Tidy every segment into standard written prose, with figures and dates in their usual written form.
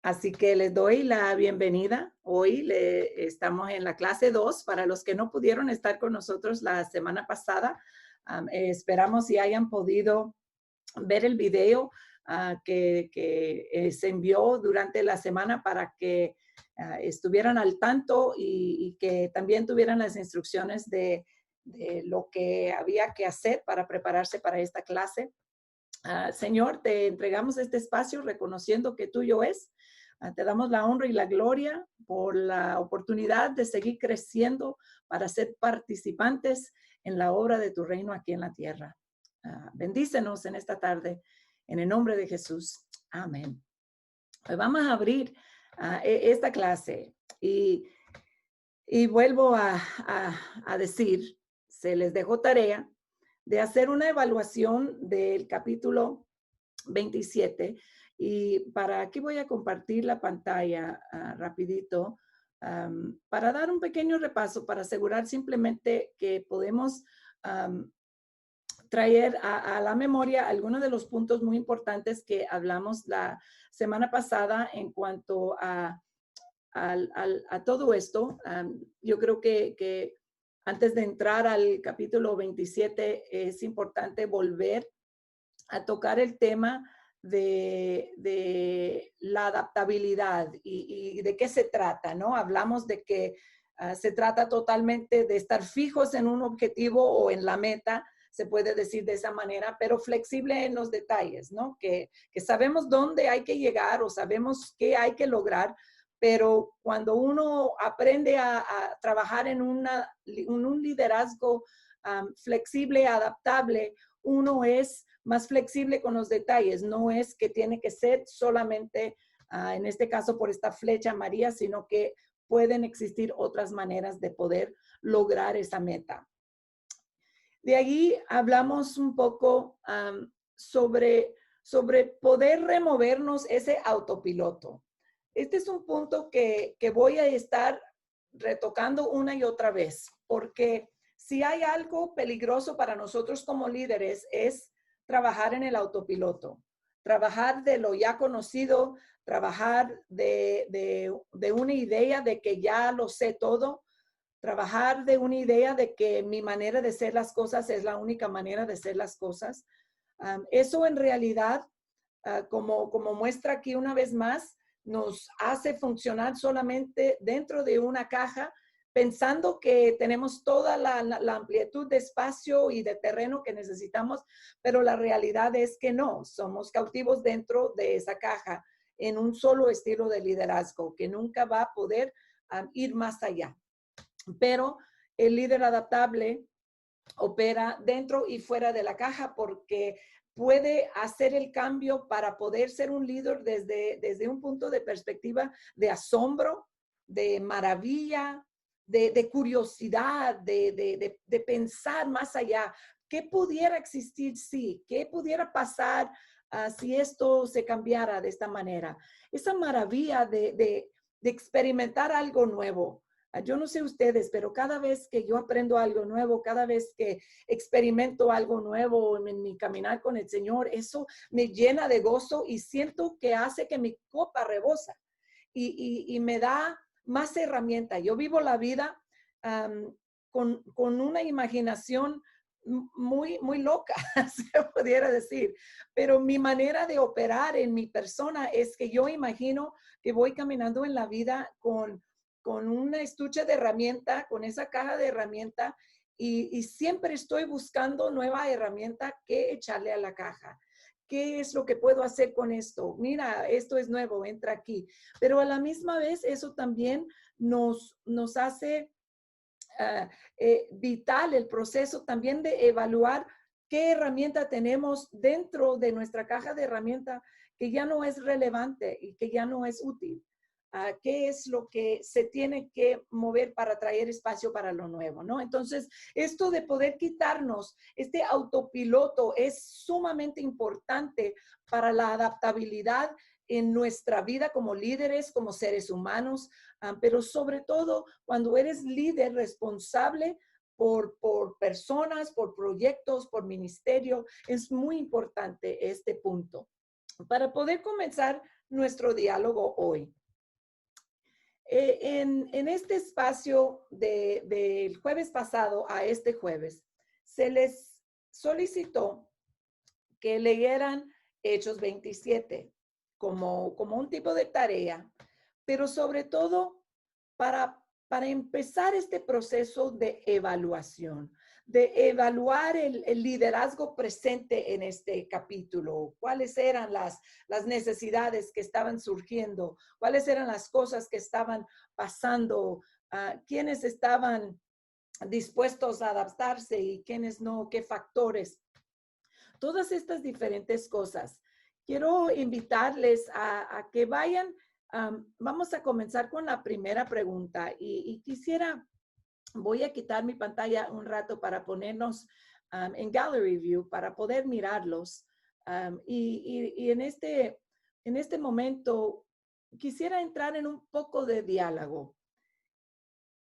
Así que les doy la bienvenida. Hoy estamos en la clase 2. Para los que no pudieron estar con nosotros la semana pasada, esperamos si hayan podido ver el video que se envió durante la semana para que estuvieran al tanto y que también tuvieran las instrucciones de lo que había que hacer para prepararse para esta clase. Señor, te entregamos este espacio reconociendo que tuyo es. Te damos la honra y la gloria por la oportunidad de seguir creciendo para ser participantes en la obra de tu reino aquí en la tierra. Bendícenos en esta tarde, en el nombre de Jesús. Amén. Hoy vamos a abrir esta clase y vuelvo a decir, se les dejó tarea de hacer una evaluación del capítulo 27. Y para aquí voy a compartir la pantalla rapidito para dar un pequeño repaso, para asegurar simplemente que podemos traer a la memoria algunos de los puntos muy importantes que hablamos la semana pasada en cuanto a todo esto. Yo creo que antes de entrar al capítulo 27 es importante volver a tocar el tema de la adaptabilidad y de qué se trata, ¿no? Hablamos de que se trata totalmente de estar fijos en un objetivo o en la meta, se puede decir de esa manera, pero flexible en los detalles, ¿no? Que sabemos dónde hay que llegar o sabemos qué hay que lograr, pero cuando uno aprende a trabajar en un liderazgo flexible, adaptable, uno es más flexible con los detalles. No es que tiene que ser solamente, en este caso, por esta flecha amarilla, sino que pueden existir otras maneras de poder lograr esa meta. De allí hablamos un poco sobre poder removernos ese autopiloto. Este es un punto que voy a estar retocando una y otra vez, porque si hay algo peligroso para nosotros como líderes es trabajar en el autopiloto, trabajar de lo ya conocido, trabajar de una idea de que ya lo sé todo, trabajar de una idea de que mi manera de hacer las cosas es la única manera de hacer las cosas. Eso en realidad, como muestra aquí una vez más, nos hace funcionar solamente dentro de una caja, pensando que tenemos toda la amplitud de espacio y de terreno que necesitamos, pero la realidad es que no, somos cautivos dentro de esa caja en un solo estilo de liderazgo que nunca va a poder ir más allá. Pero el líder adaptable opera dentro y fuera de la caja porque puede hacer el cambio para poder ser un líder desde un punto de perspectiva de asombro, de maravilla, de curiosidad, de pensar más allá. ¿Qué pudiera existir si? ¿Qué pudiera pasar si esto se cambiara de esta manera? Esa maravilla de experimentar algo nuevo. Yo no sé ustedes, pero cada vez que yo aprendo algo nuevo, cada vez que experimento algo nuevo en mi caminar con el Señor, eso me llena de gozo y siento que hace que mi copa rebosa y me da más herramientas. Yo vivo la vida con una imaginación muy loca, se pudiera decir, pero mi manera de operar en mi persona es que yo imagino que voy caminando en la vida con una estuche de herramienta, con esa caja de herramienta y siempre estoy buscando nueva herramienta que echarle a la caja. ¿Qué es lo que puedo hacer con esto? Mira, esto es nuevo, entra aquí. Pero a la misma vez eso también nos hace vital el proceso también de evaluar qué herramienta tenemos dentro de nuestra caja de herramienta que ya no es relevante y que ya no es útil. ¿Qué es lo que se tiene que mover para traer espacio para lo nuevo, ¿no? Entonces, esto de poder quitarnos este autopiloto es sumamente importante para la adaptabilidad en nuestra vida como líderes, como seres humanos, pero sobre todo cuando eres líder responsable por personas, por proyectos, por ministerio, es muy importante este punto. Para poder comenzar nuestro diálogo hoy. En este espacio del jueves pasado a este jueves, se les solicitó que leyeran Hechos 27 como un tipo de tarea, pero sobre todo para empezar este proceso de evaluación, de evaluar el liderazgo presente en este capítulo, cuáles eran las necesidades que estaban surgiendo, cuáles eran las cosas que estaban pasando, quiénes estaban dispuestos a adaptarse y quiénes no, qué factores. Todas estas diferentes cosas. Quiero invitarles a que vayan. Vamos a comenzar con la primera pregunta y quisiera, voy a quitar mi pantalla un rato para ponernos en Gallery View para poder mirarlos. Y en este momento quisiera entrar en un poco de diálogo.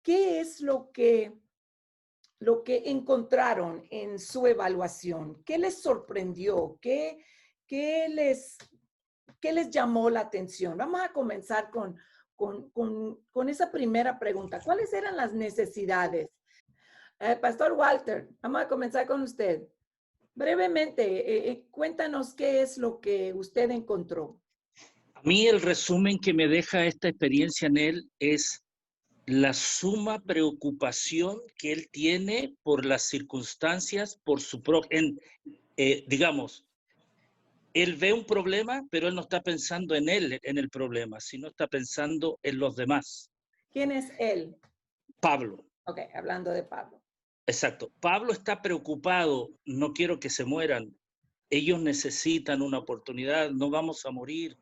¿Qué es lo que encontraron en su evaluación? ¿Qué les sorprendió? ¿Qué les llamó la atención? Vamos a comenzar con esa primera pregunta. ¿Cuáles eran las necesidades? Pastor Walter, vamos a comenzar con usted. Brevemente, cuéntanos qué es lo que usted encontró. A mí el resumen que me deja esta experiencia en él es la suma preocupación que él tiene por las circunstancias, por su propio, digamos, él ve un problema, pero él no está pensando en él, en el problema, sino está pensando en los demás. ¿Quién es él? Pablo. Ok, hablando de Pablo. Exacto. Pablo está preocupado, no quiero que se mueran, ellos necesitan una oportunidad, no vamos a morir,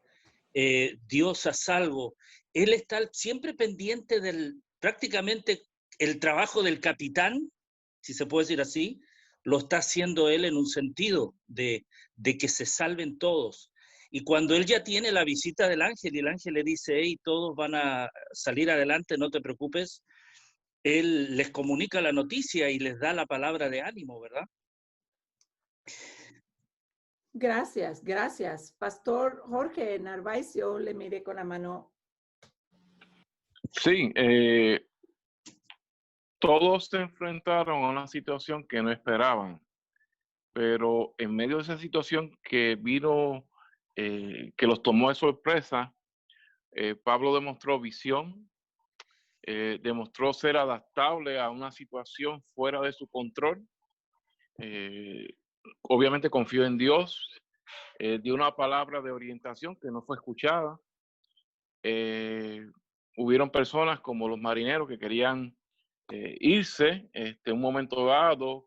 Dios a salvo. Él está siempre pendiente prácticamente el trabajo del capitán, si se puede decir así, lo está haciendo él en un sentido de que se salven todos. Y cuando él ya tiene la visita del ángel y el ángel le dice, hey, todos van a salir adelante, no te preocupes, él les comunica la noticia y les da la palabra de ánimo, ¿verdad? Gracias, gracias. Pastor Jorge Narváez, yo le miré con la mano. Sí, todos se enfrentaron a una situación que no esperaban, pero en medio de esa situación que vino, que los tomó de sorpresa, Pablo demostró visión, demostró ser adaptable a una situación fuera de su control. Obviamente confió en Dios, dio una palabra de orientación que no fue escuchada. Hubieron personas como los marineros que querían irse en un momento dado,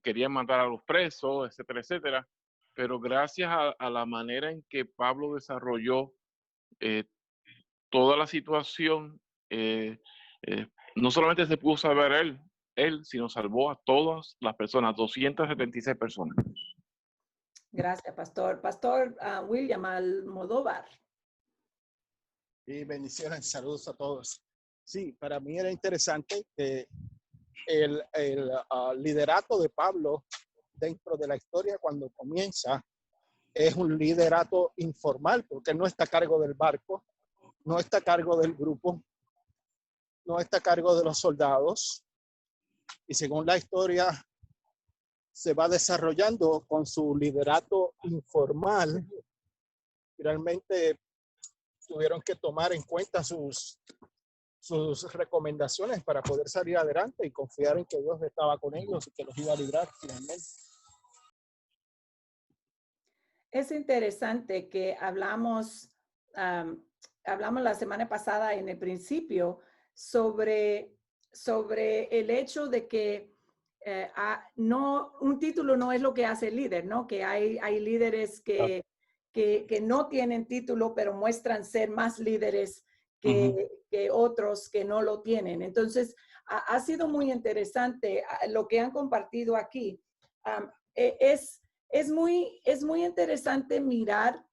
querían matar a los presos, etcétera, etcétera. Pero gracias a la manera en que Pablo desarrolló toda la situación, no solamente se pudo salvar él, sino salvó a todas las personas, 276 personas. Gracias, Pastor. Pastor William Almodóvar. Y bendiciones, saludos a todos. Sí, para mí era interesante que el liderato de Pablo dentro de la historia cuando comienza es un liderato informal, porque él no está a cargo del barco, no está a cargo del grupo, no está a cargo de los soldados, y según la historia se va desarrollando con su liderato informal. Realmente tuvieron que tomar en cuenta sus recomendaciones para poder salir adelante y confiar en que Dios estaba con ellos y que los iba a librar finalmente. Es interesante que hablamos la semana pasada en el principio sobre el hecho de que un título no es lo que hace el líder, ¿no? Que hay líderes que no tienen título, pero muestran ser más líderes que otros que no lo tienen. Entonces, ha sido muy interesante lo que han compartido aquí. Es muy interesante mirar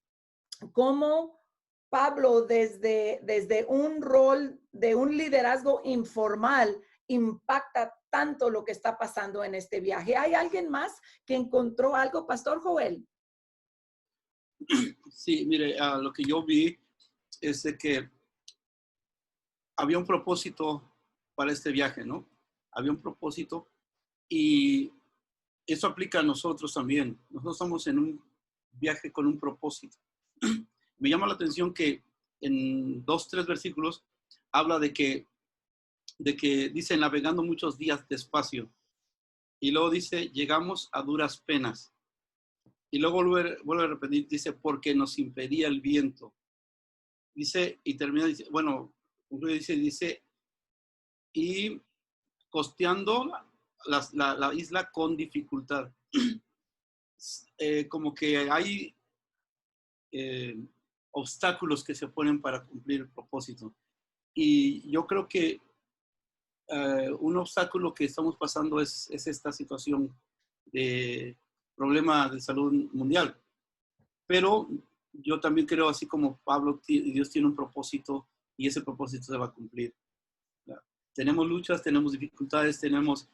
cómo Pablo desde un rol de un liderazgo informal impacta tanto lo que está pasando en este viaje. ¿Hay alguien más que encontró algo, Pastor Joel? Sí, mire, lo que yo vi es de que había un propósito para este viaje, ¿no? Había un propósito y eso aplica a nosotros también. Nosotros estamos en un viaje con un propósito. Me llama la atención que en 2, 3 versículos habla de que dice navegando muchos días despacio. Y luego dice, llegamos a duras penas. Y luego vuelve a repetir, dice, porque nos impedía el viento. Dice, y termina, dice, bueno, dice, y costeando la isla con dificultad. Como que hay obstáculos que se ponen para cumplir el propósito. Y yo creo que un obstáculo que estamos pasando es esta situación de problema de salud mundial. Pero yo también creo, así como Pablo, Dios tiene un propósito y ese propósito se va a cumplir. Tenemos luchas, tenemos dificultades, tenemos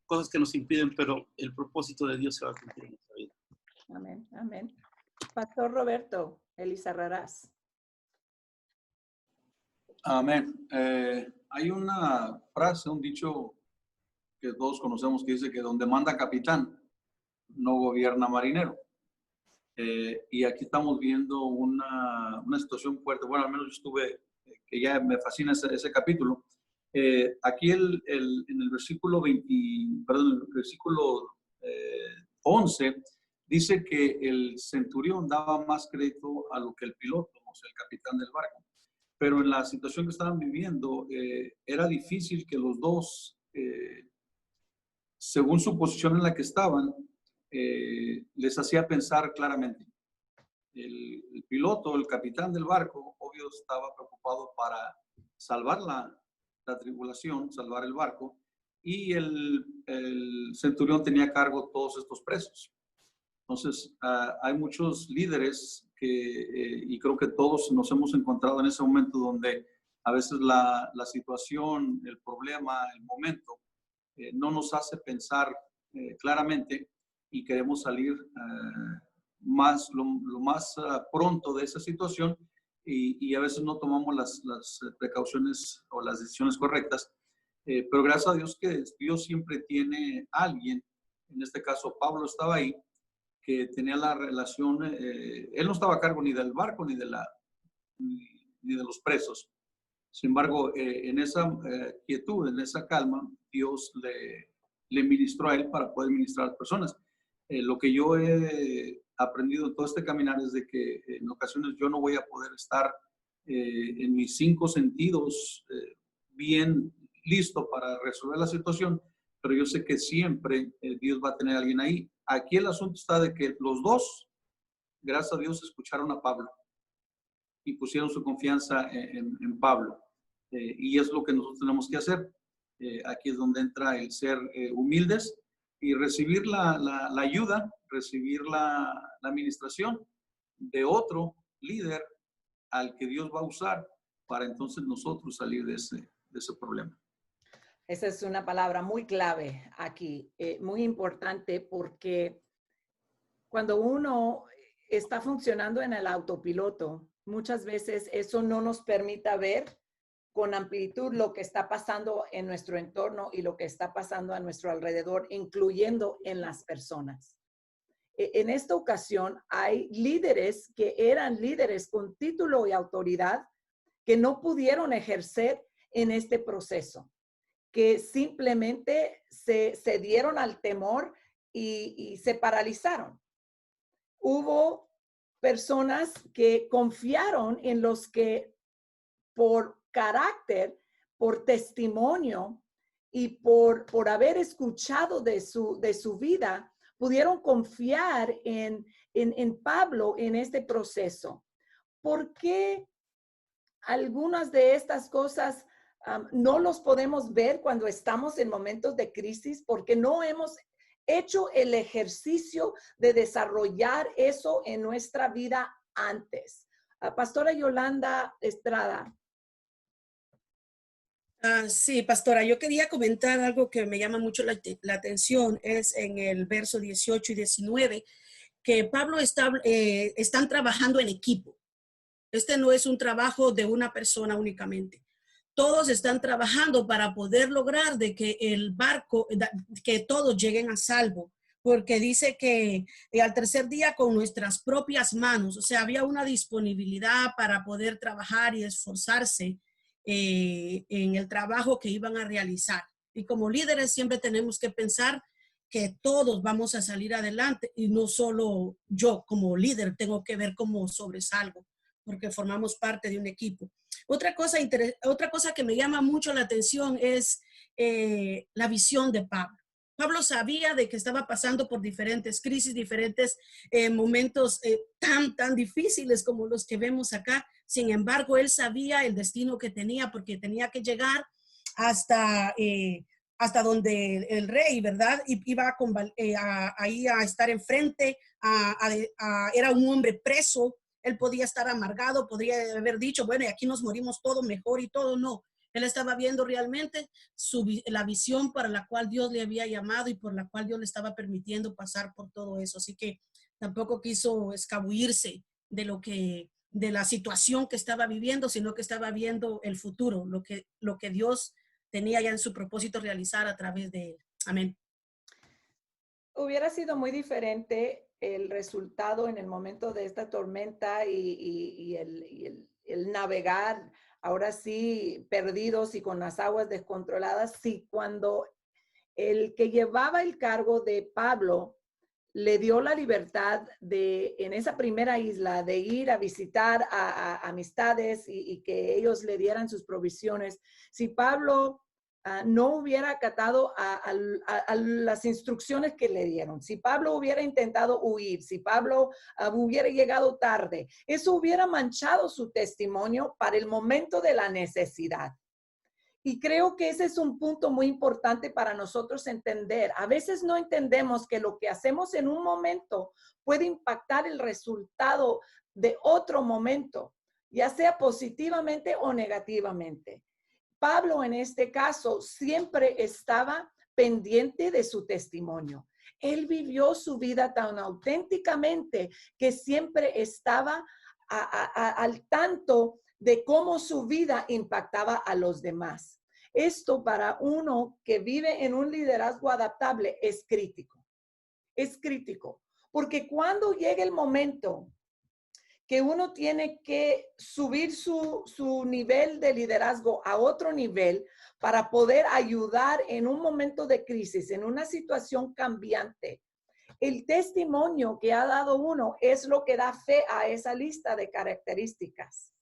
cosas que nos impiden, pero el propósito de Dios se va a cumplir en nuestra vida. Amén, amén. Pastor Roberto Elisa Raraz. Amén. Hay una frase, un dicho que todos conocemos que dice que donde manda capitán, no gobierna marinero. Y aquí estamos viendo una situación fuerte. Bueno, al menos yo estuve, que ya me fascina ese capítulo. Aquí en el versículo 11 dice que el centurión daba más crédito a lo que el piloto, o sea, el capitán del barco. Pero en la situación que estaban viviendo, era difícil que los dos, según su posición en la que estaban, les hacía pensar claramente. El piloto, el capitán del barco, obvio estaba preocupado para salvar la tripulación, salvar el barco, y el centurión tenía a cargo todos estos presos. Entonces, hay muchos líderes y creo que todos nos hemos encontrado en ese momento donde a veces la situación, el problema, el momento, no nos hace pensar claramente y queremos salir lo más pronto de esa situación y a veces no tomamos las precauciones o las decisiones correctas. Pero gracias a Dios que Dios siempre tiene a alguien, en este caso Pablo estaba ahí, que tenía la relación, él no estaba a cargo ni del barco ni de los presos. Sin embargo, en esa quietud, en esa calma, Dios le ministró a él para poder ministrar a las personas. Lo que yo he aprendido en todo este caminar es de que en ocasiones yo no voy a poder estar en mis 5 sentidos bien listo para resolver la situación, pero yo sé que siempre Dios va a tener a alguien ahí. Aquí el asunto está de que los dos, gracias a Dios, escucharon a Pablo y pusieron su confianza en Pablo. Y es lo que nosotros tenemos que hacer. Aquí es donde entra el ser humildes y recibir la ayuda, recibir la administración de otro líder al que Dios va a usar para entonces nosotros salir de ese problema. Esa es una palabra muy clave aquí, muy importante, porque cuando uno está funcionando en el autopiloto, muchas veces eso no nos permite ver con amplitud lo que está pasando en nuestro entorno y lo que está pasando a nuestro alrededor, incluyendo en las personas. En esta ocasión hay líderes que eran líderes con título y autoridad que no pudieron ejercer en este proceso, que simplemente se dieron al temor y se paralizaron. Hubo personas que confiaron en los que por carácter, por testimonio y por haber escuchado de su vida, pudieron confiar en Pablo en este proceso. ¿Por qué algunas de estas cosas no los podemos ver cuando estamos en momentos de crisis? Porque no hemos hecho el ejercicio de desarrollar eso en nuestra vida antes. Pastora Yolanda Estrada. Sí, pastora, yo quería comentar algo que me llama mucho la atención, es en el verso 18 y 19, que Pablo están trabajando en equipo. Este no es un trabajo de una persona únicamente. Todos están trabajando para poder lograr de que el barco, que todos lleguen a salvo. Porque dice que al tercer día con nuestras propias manos, o sea, había una disponibilidad para poder trabajar y esforzarse en el trabajo que iban a realizar. Y como líderes siempre tenemos que pensar que todos vamos a salir adelante y no solo yo como líder tengo que ver cómo sobresalgo, porque formamos parte de un equipo. Otra cosa que me llama mucho la atención es la visión de Pablo. Pablo sabía de que estaba pasando por diferentes crisis, diferentes momentos tan difíciles como los que vemos acá. Sin embargo, él sabía el destino que tenía porque tenía que llegar hasta donde el rey, ¿verdad? Iba ahí a estar enfrente, era un hombre preso. Él podía estar amargado, podría haber dicho, bueno, y aquí nos morimos todo mejor y todo. No, él estaba viendo realmente la visión para la cual Dios le había llamado y por la cual Dios le estaba permitiendo pasar por todo eso. Así que tampoco quiso escabullirse de la situación que estaba viviendo, sino que estaba viendo el futuro, lo que Dios tenía ya en su propósito realizar a través de él. Amén. Hubiera sido muy diferente el resultado en el momento de esta tormenta y el navegar ahora sí perdidos y con las aguas descontroladas, si cuando el que llevaba el cargo de Pablo le dio la libertad de, en esa primera isla, de ir a visitar a amistades y que ellos le dieran sus provisiones. Si Pablo no hubiera acatado a las instrucciones que le dieron, si Pablo hubiera intentado huir, si Pablo hubiera llegado tarde, eso hubiera manchado su testimonio para el momento de la necesidad. Y creo que ese es un punto muy importante para nosotros entender. A veces no entendemos que lo que hacemos en un momento puede impactar el resultado de otro momento, ya sea positivamente o negativamente. Pablo en este caso siempre estaba pendiente de su testimonio. Él vivió su vida tan auténticamente que siempre estaba al tanto de cómo su vida impactaba a los demás. Esto para uno que vive en un liderazgo adaptable es crítico. Es crítico, porque cuando llega el momento que uno tiene que subir su nivel de liderazgo a otro nivel para poder ayudar en un momento de crisis, en una situación cambiante, el testimonio que ha dado uno es lo que da fe a esa lista de características.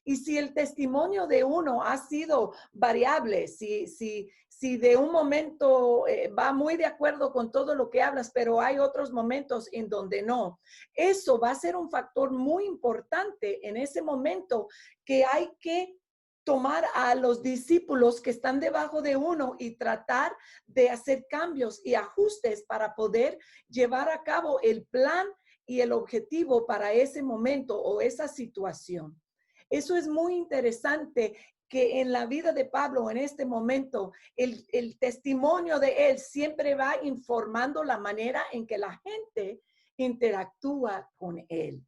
Y si el testimonio de uno ha sido variable, si de un momento va muy de acuerdo con todo lo que hablas, pero hay otros momentos en donde no, eso va a ser un factor muy importante en ese momento que hay que tomar a los discípulos que están debajo de uno y tratar de hacer cambios y ajustes para poder llevar a cabo el plan y el objetivo para ese momento o esa situación. Eso es muy interesante que en la vida de Pablo en este momento, el testimonio de él siempre va informando la manera en que la gente interactúa con él.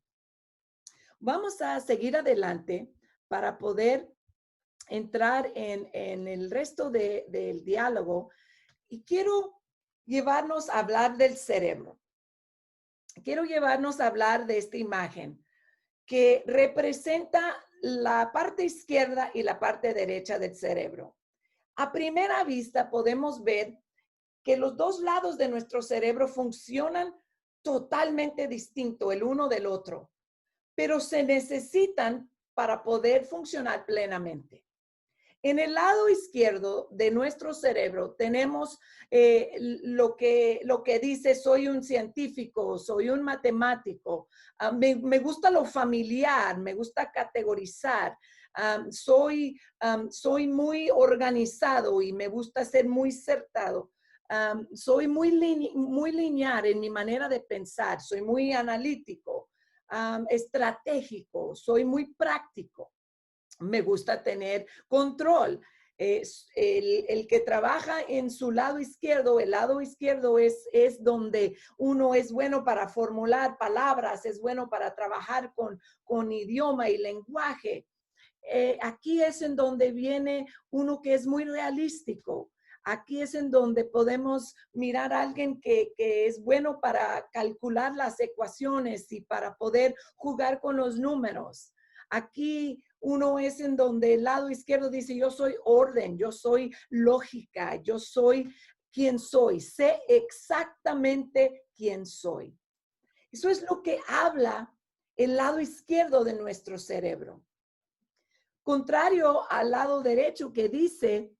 Vamos a seguir adelante para poder entrar en el resto del diálogo y quiero llevarnos a hablar del cerebro. Quiero llevarnos a hablar de esta imagen que representa la parte izquierda y la parte derecha del cerebro. A primera vista podemos ver que los dos lados de nuestro cerebro funcionan totalmente distinto el uno del otro, pero se necesitan para poder funcionar plenamente. En el lado izquierdo de nuestro cerebro tenemos lo que dice soy un científico, soy un matemático, me gusta lo familiar, me gusta categorizar, soy muy organizado y me gusta ser muy acertado. Soy muy lineal en mi manera de pensar, soy muy analítico, estratégico, soy muy práctico. Me gusta tener control. El que trabaja en su lado izquierdo, el lado izquierdo es donde uno es bueno para formular palabras, es bueno para trabajar con idioma y lenguaje. Aquí es en donde viene uno que es muy realístico. Aquí es en donde podemos mirar a alguien que es bueno para calcular las ecuaciones y para poder jugar con los números. Aquí uno es en donde el lado izquierdo dice, yo soy orden, yo soy lógica, yo soy quien soy, sé exactamente quién soy. Eso es lo que habla el lado izquierdo de nuestro cerebro. Contrario al lado derecho que dice,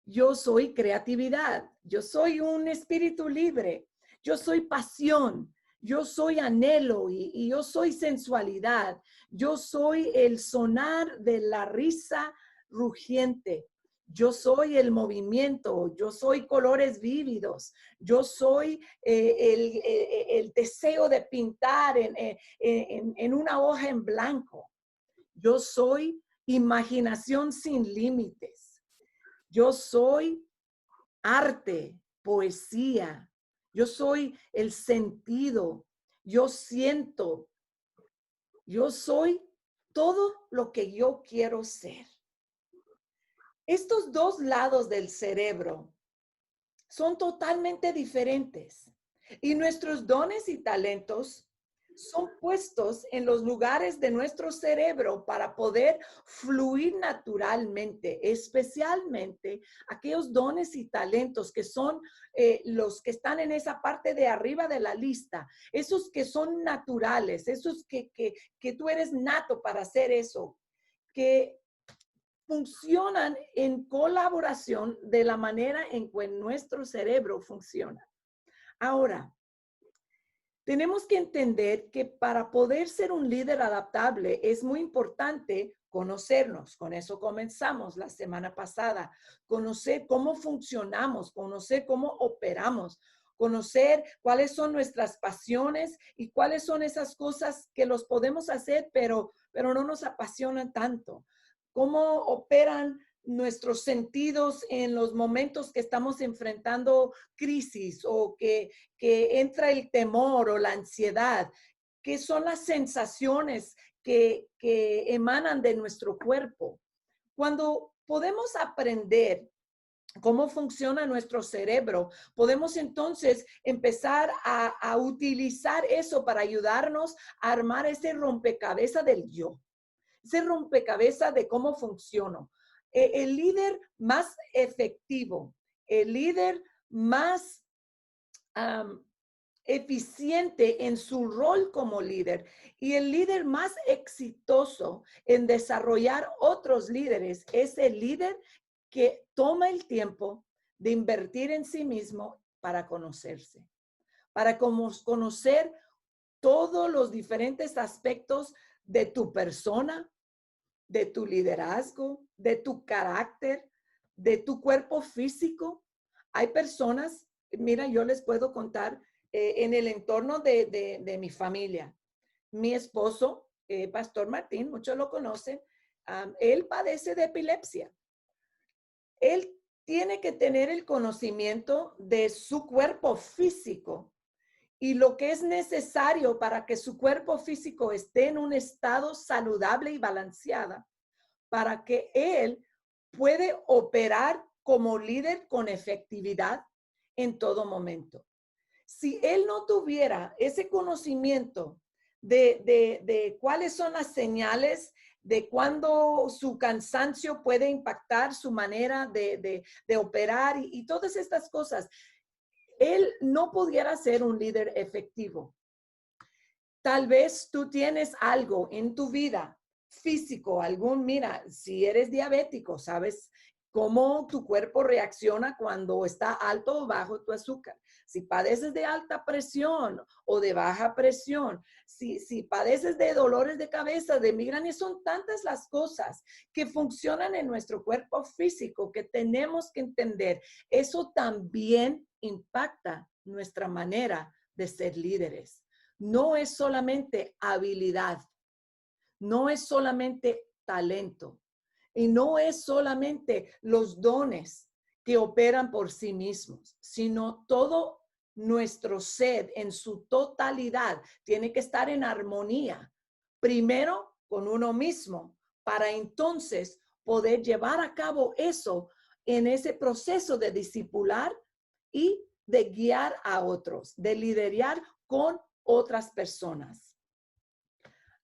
yo soy creatividad, yo soy un espíritu libre, yo soy pasión, yo soy anhelo y yo soy sensualidad, yo soy el sonar de la risa rugiente, yo soy el movimiento, yo soy colores vívidos, yo soy el deseo de pintar en una hoja en blanco, yo soy imaginación sin límites. Yo soy arte, poesía. Yo soy el sentido. Yo siento. Yo soy todo lo que yo quiero ser. Estos dos lados del cerebro son totalmente diferentes y nuestros dones y talentos son puestos en los lugares de nuestro cerebro para poder fluir naturalmente, especialmente aquellos dones y talentos que son los que están en esa parte de arriba de la lista, esos que son naturales, esos que tú eres nato para hacer eso, que funcionan en colaboración de la manera en que nuestro cerebro funciona. Ahora, tenemos que entender que para poder ser un líder adaptable es muy importante conocernos. Con eso comenzamos la semana pasada. Conocer cómo funcionamos, conocer cómo operamos, conocer cuáles son nuestras pasiones y cuáles son esas cosas que los podemos hacer, pero no nos apasionan tanto. Cómo operan nuestros sentidos en los momentos que estamos enfrentando crisis o que entra el temor o la ansiedad, qué son las sensaciones que emanan de nuestro cuerpo. Cuando podemos aprender cómo funciona nuestro cerebro, podemos entonces empezar a utilizar eso para ayudarnos a armar ese rompecabezas del yo, ese rompecabezas de cómo funciono. El líder más efectivo, el líder más eficiente en su rol como líder y el líder más exitoso en desarrollar otros líderes es el líder que toma el tiempo de invertir en sí mismo para conocerse, para conocer todos los diferentes aspectos de tu persona, de tu liderazgo, de tu carácter, de tu cuerpo físico. Hay personas, mira, yo les puedo contar en el entorno de mi familia. Mi esposo, Pastor Martín, muchos lo conocen, él padece de epilepsia. Él tiene que tener el conocimiento de su cuerpo físico y lo que es necesario para que su cuerpo físico esté en un estado saludable y balanceada, para que él puede operar como líder con efectividad en todo momento. Si él no tuviera ese conocimiento de cuáles son las señales, de cuándo su cansancio puede impactar su manera de operar y todas estas cosas, él no pudiera ser un líder efectivo. Tal vez tú tienes algo en tu vida físico, mira, si eres diabético, sabes cómo tu cuerpo reacciona cuando está alto o bajo tu azúcar. Si padeces de alta presión o de baja presión, si padeces de dolores de cabeza, de migraña, son tantas las cosas que funcionan en nuestro cuerpo físico que tenemos que entender. Eso también impacta nuestra manera de ser líderes. No es solamente habilidad, no es solamente talento, Y no es solamente los dones que operan por sí mismos, sino todo nuestro ser en su totalidad tiene que estar en armonía, primero con uno mismo, para entonces poder llevar a cabo eso en ese proceso de discipular y de guiar a otros, de liderar con otras personas.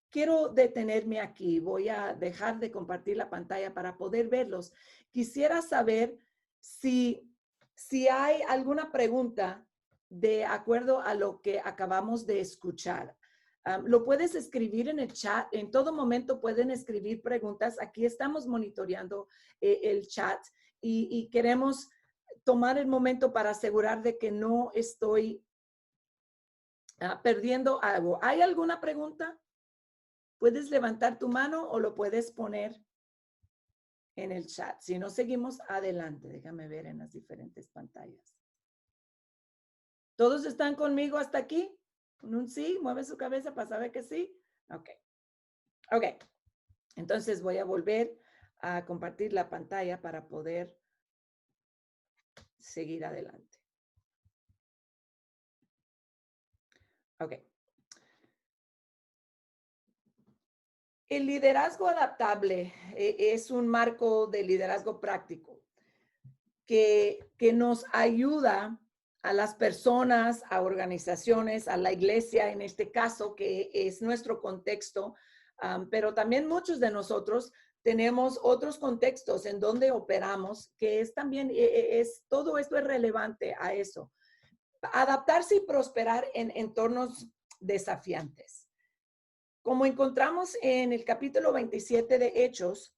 Quiero detenerme aquí. Voy a dejar de compartir la pantalla para poder verlos. Quisiera saber si hay alguna pregunta de acuerdo a lo que acabamos de escuchar. Lo puedes escribir en el chat. En todo momento pueden escribir preguntas. Aquí estamos monitoreando el chat y queremos tomar el momento para asegurar de que no estoy perdiendo algo. ¿Hay alguna pregunta? Puedes levantar tu mano o lo puedes poner en el chat. Si no, seguimos adelante. Déjame ver en las diferentes pantallas. ¿Todos están conmigo hasta aquí? ¿Con un sí? ¿Mueve su cabeza para saber que sí? Ok. Ok. Entonces voy a volver a compartir la pantalla para poder seguir adelante. Ok. El liderazgo adaptable es un marco de liderazgo práctico que nos ayuda a las personas, a organizaciones, a la iglesia en este caso, que es nuestro contexto, pero también muchos de nosotros tenemos otros contextos en donde operamos, que es también, todo esto es relevante a eso. Adaptarse y prosperar en entornos desafiantes. Como encontramos en el capítulo 27 de Hechos,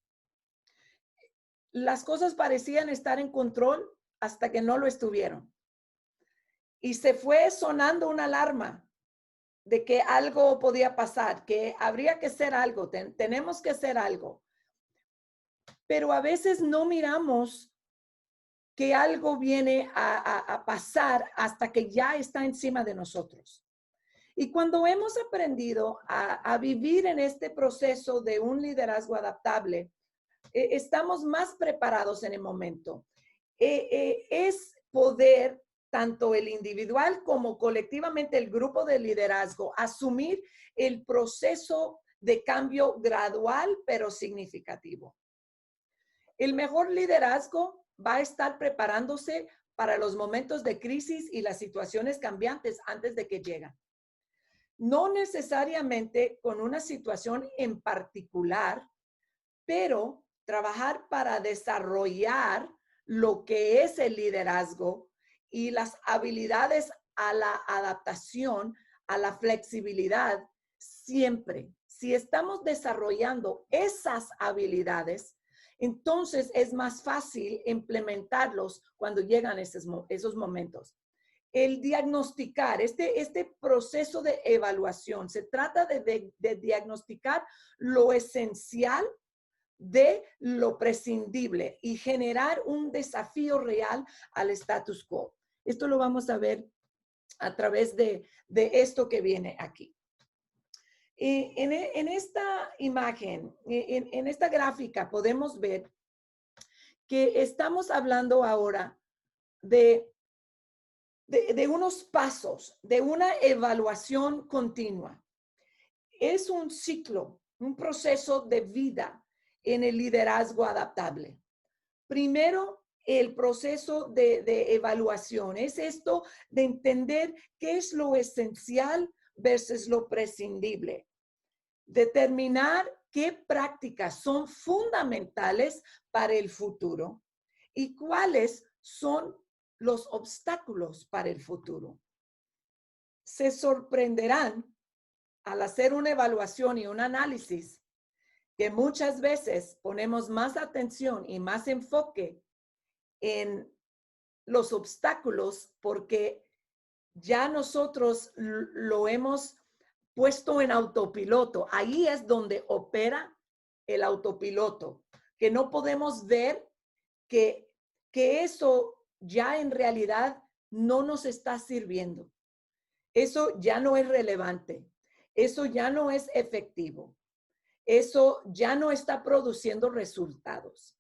las cosas parecían estar en control hasta que no lo estuvieron. Y se fue sonando una alarma de que algo podía pasar, que habría que hacer algo, tenemos que hacer algo. Pero a veces no miramos que algo viene a pasar hasta que ya está encima de nosotros. Y cuando hemos aprendido a vivir en este proceso de un liderazgo adaptable, estamos más preparados en el momento. Es poder, tanto el individual como colectivamente el grupo de liderazgo, asumir el proceso de cambio gradual pero significativo. El mejor liderazgo va a estar preparándose para los momentos de crisis y las situaciones cambiantes antes de que llegan. No necesariamente con una situación en particular, pero trabajar para desarrollar lo que es el liderazgo y las habilidades a la adaptación, a la flexibilidad, siempre. Si estamos desarrollando esas habilidades, entonces es más fácil implementarlos cuando llegan esos momentos. El diagnosticar, este proceso de evaluación, se trata de diagnosticar lo esencial de lo prescindible y generar un desafío real al status quo. Esto lo vamos a ver a través de esto que viene aquí. En esta imagen, en esta gráfica, podemos ver que estamos hablando ahora de unos pasos, de una evaluación continua. Es un ciclo, un proceso de vida en el liderazgo adaptable. Primero, el proceso de evaluación es esto de entender qué es lo esencial versus lo prescindible. Determinar qué prácticas son fundamentales para el futuro y cuáles son los obstáculos para el futuro. Se sorprenderán al hacer una evaluación y un análisis que muchas veces ponemos más atención y más enfoque en los obstáculos porque ya nosotros lo hemos puesto en autopiloto. Ahí es donde opera el autopiloto, que no podemos ver que eso ya en realidad no nos está sirviendo. Eso ya no es relevante. Eso ya no es efectivo. eso ya no está produciendo resultados.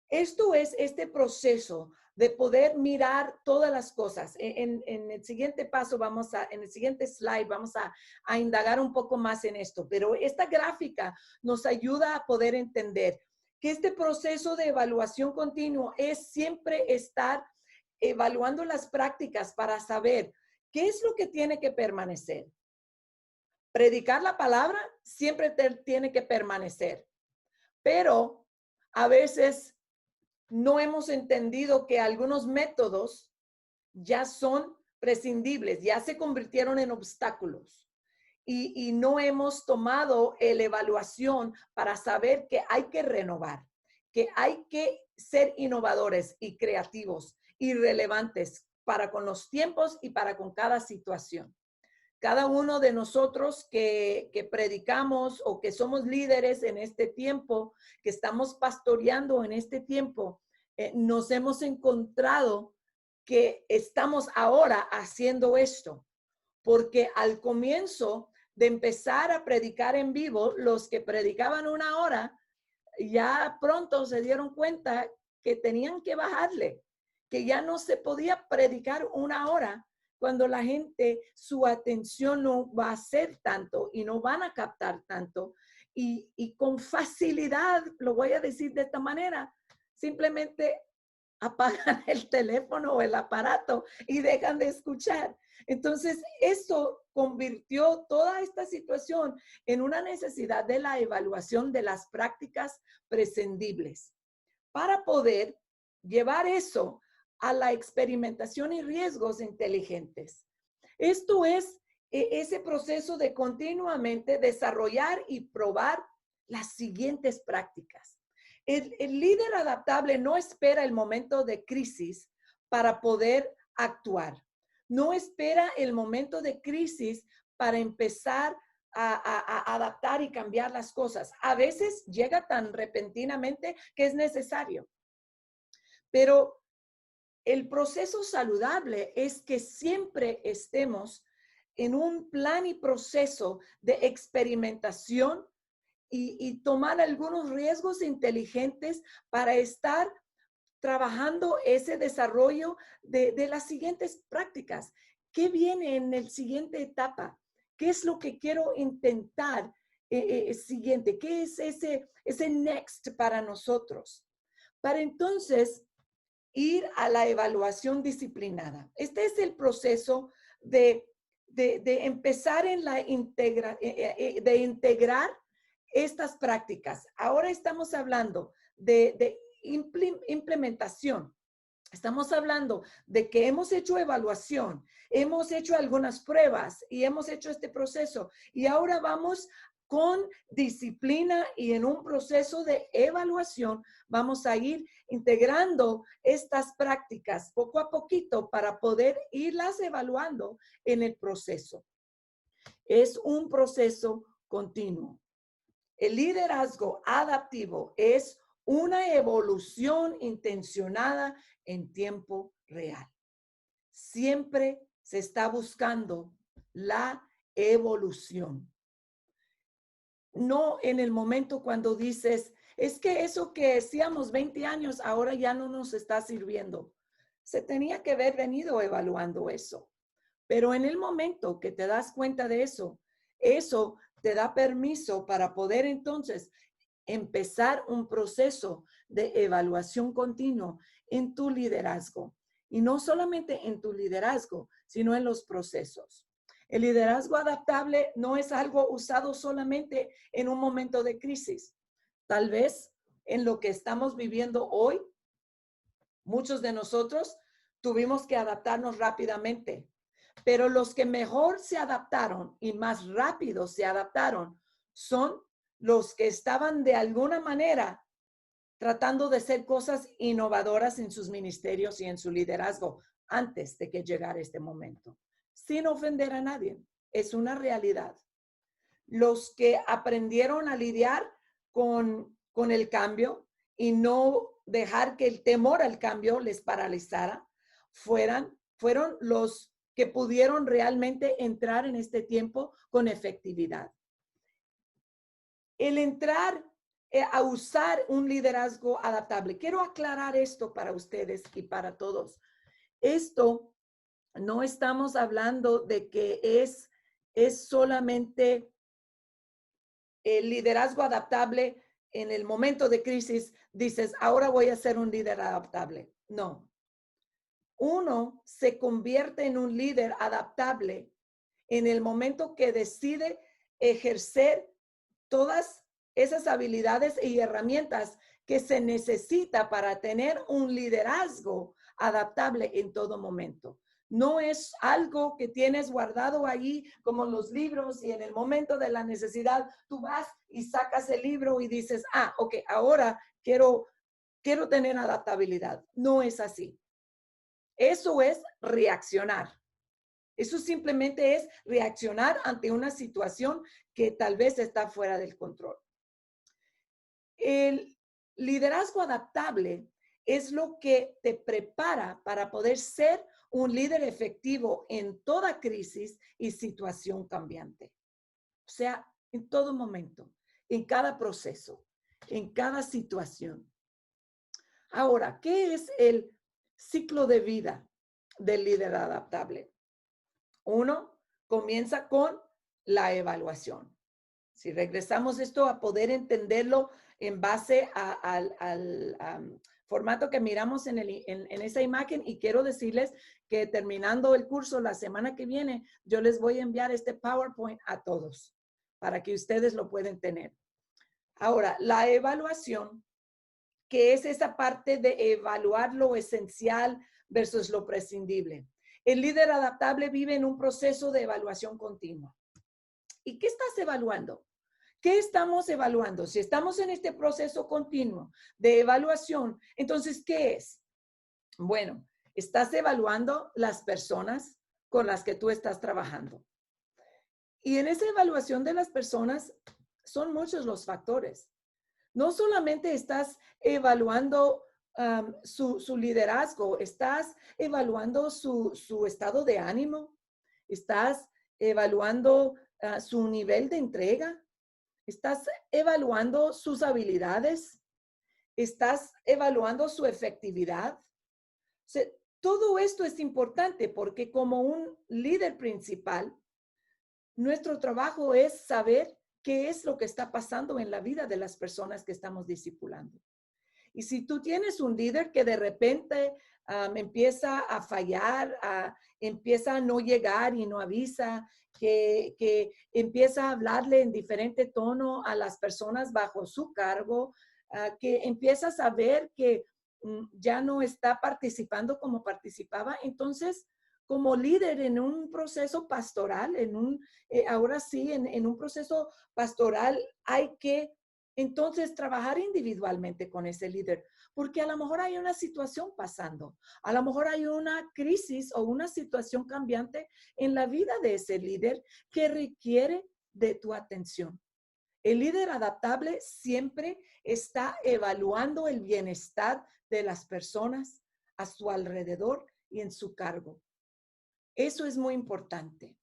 Esto es este proceso de poder mirar todas las cosas. En el siguiente paso en el siguiente slide vamos a indagar un poco más en esto, pero esta gráfica nos ayuda a poder entender que este proceso de evaluación continua es siempre estar evaluando las prácticas para saber qué es lo que tiene que permanecer. Predicar la palabra siempre tiene que permanecer, pero a veces no hemos entendido que algunos métodos ya son prescindibles, ya se convirtieron en obstáculos y no hemos tomado la evaluación para saber que hay que renovar, que hay que ser innovadores y creativos y relevantes para con los tiempos y para con cada situación. Cada uno de nosotros que predicamos o que somos líderes en este tiempo, que estamos pastoreando en este tiempo, nos hemos encontrado que estamos ahora haciendo esto. Porque al comienzo de empezar a predicar en vivo, los que predicaban 1 hora, ya pronto se dieron cuenta que tenían que bajarle, que ya no se podía predicar 1 hora cuando la gente, su atención no va a ser tanto y no van a captar tanto. Y con facilidad, lo voy a decir de esta manera, simplemente apagan el teléfono o el aparato y dejan de escuchar. Entonces, eso convirtió toda esta situación en una necesidad de la evaluación de las prácticas prescindibles para poder llevar eso a la experimentación y riesgos inteligentes. Esto es ese proceso de continuamente desarrollar y probar las siguientes prácticas. El líder adaptable no espera el momento de crisis para poder actuar. No espera el momento de crisis para empezar a adaptar y cambiar las cosas. A veces llega tan repentinamente que es necesario. Pero el proceso saludable es que siempre estemos en un plan y proceso de experimentación y tomar algunos riesgos inteligentes para estar trabajando ese desarrollo de las siguientes prácticas. ¿Qué viene en la siguiente etapa? ¿Qué es lo que quiero intentar siguiente? ¿Qué es ese next para nosotros? Para entonces ir a la evaluación disciplinada. Este es el proceso de empezar en la de integrar estas prácticas. Ahora estamos hablando de implementación. Estamos hablando de que hemos hecho evaluación, hemos hecho algunas pruebas y hemos hecho este proceso. Y ahora vamos con disciplina y en un proceso de evaluación vamos a ir integrando estas prácticas poco a poquito para poder irlas evaluando en el proceso. Es un proceso continuo. El liderazgo adaptivo es una evolución intencionada en tiempo real. Siempre se está buscando la evolución. No en el momento cuando dices, es que eso que hacíamos 20 años ahora ya no nos está sirviendo. Se tenía que haber venido evaluando eso. Pero en el momento que te das cuenta de eso, eso te da permiso para poder entonces empezar un proceso de evaluación continua en tu liderazgo. Y no solamente en tu liderazgo, sino en los procesos. El liderazgo adaptable no es algo usado solamente en un momento de crisis. Tal vez en lo que estamos viviendo hoy, muchos de nosotros tuvimos que adaptarnos rápidamente. Pero los que mejor se adaptaron y más rápido se adaptaron son los que estaban de alguna manera tratando de hacer cosas innovadoras en sus ministerios y en su liderazgo antes de que llegara este momento. Sin ofender a nadie, es una realidad. Los que aprendieron a lidiar con el cambio y no dejar que el temor al cambio les paralizara, fueron los que pudieron realmente entrar en este tiempo con efectividad. el entrar a usar un liderazgo adaptable. Quiero aclarar esto para ustedes y para todos. Esto no estamos hablando de que es solamente el liderazgo adaptable en el momento de crisis. Dices, ahora voy a ser un líder adaptable. No. Uno se convierte en un líder adaptable en el momento que decide ejercer todas esas habilidades y herramientas que se necesita para tener un liderazgo adaptable en todo momento. No es algo que tienes guardado ahí como los libros y en el momento de la necesidad tú vas y sacas el libro y dices, ok, ahora quiero tener adaptabilidad. No es así. Eso es reaccionar. Eso simplemente es reaccionar ante una situación que tal vez está fuera del control. El liderazgo adaptable es lo que te prepara para poder ser un líder efectivo en toda crisis y situación cambiante. O sea, en todo momento, en cada proceso, en cada situación. Ahora, ¿qué es el ciclo de vida del líder adaptable? Uno, comienza con la evaluación. Si regresamos esto a poder entenderlo en base al formato que miramos en esa imagen, y quiero decirles que terminando el curso la semana que viene, yo les voy a enviar este PowerPoint a todos para que ustedes lo puedan tener. Ahora, la evaluación, que es esa parte de evaluar lo esencial versus lo prescindible. El líder adaptable vive en un proceso de evaluación continua. ¿Y qué estás evaluando? ¿Qué estamos evaluando? Si estamos en este proceso continuo de evaluación, entonces, ¿qué es? Bueno, estás evaluando las personas con las que tú estás trabajando. Y en esa evaluación de las personas son muchos los factores. No solamente estás evaluando su liderazgo, estás evaluando su estado de ánimo, estás evaluando su nivel de entrega, estás evaluando sus habilidades, estás evaluando su efectividad. O sea, todo esto es importante porque como un líder principal, nuestro trabajo es saber qué es lo que está pasando en la vida de las personas que estamos discipulando. Y si tú tienes un líder que de repente empieza a fallar, empieza a no llegar y no avisa, que empieza a hablarle en diferente tono a las personas bajo su cargo, que empiezas a ver que ya no está participando como participaba, entonces como líder en un proceso pastoral, ahora sí, en un proceso pastoral hay que entonces trabajar individualmente con ese líder, porque a lo mejor hay una situación pasando, a lo mejor hay una crisis o una situación cambiante en la vida de ese líder que requiere de tu atención. El líder adaptable siempre está evaluando el bienestar de las personas a su alrededor y en su cargo. Eso es muy importante.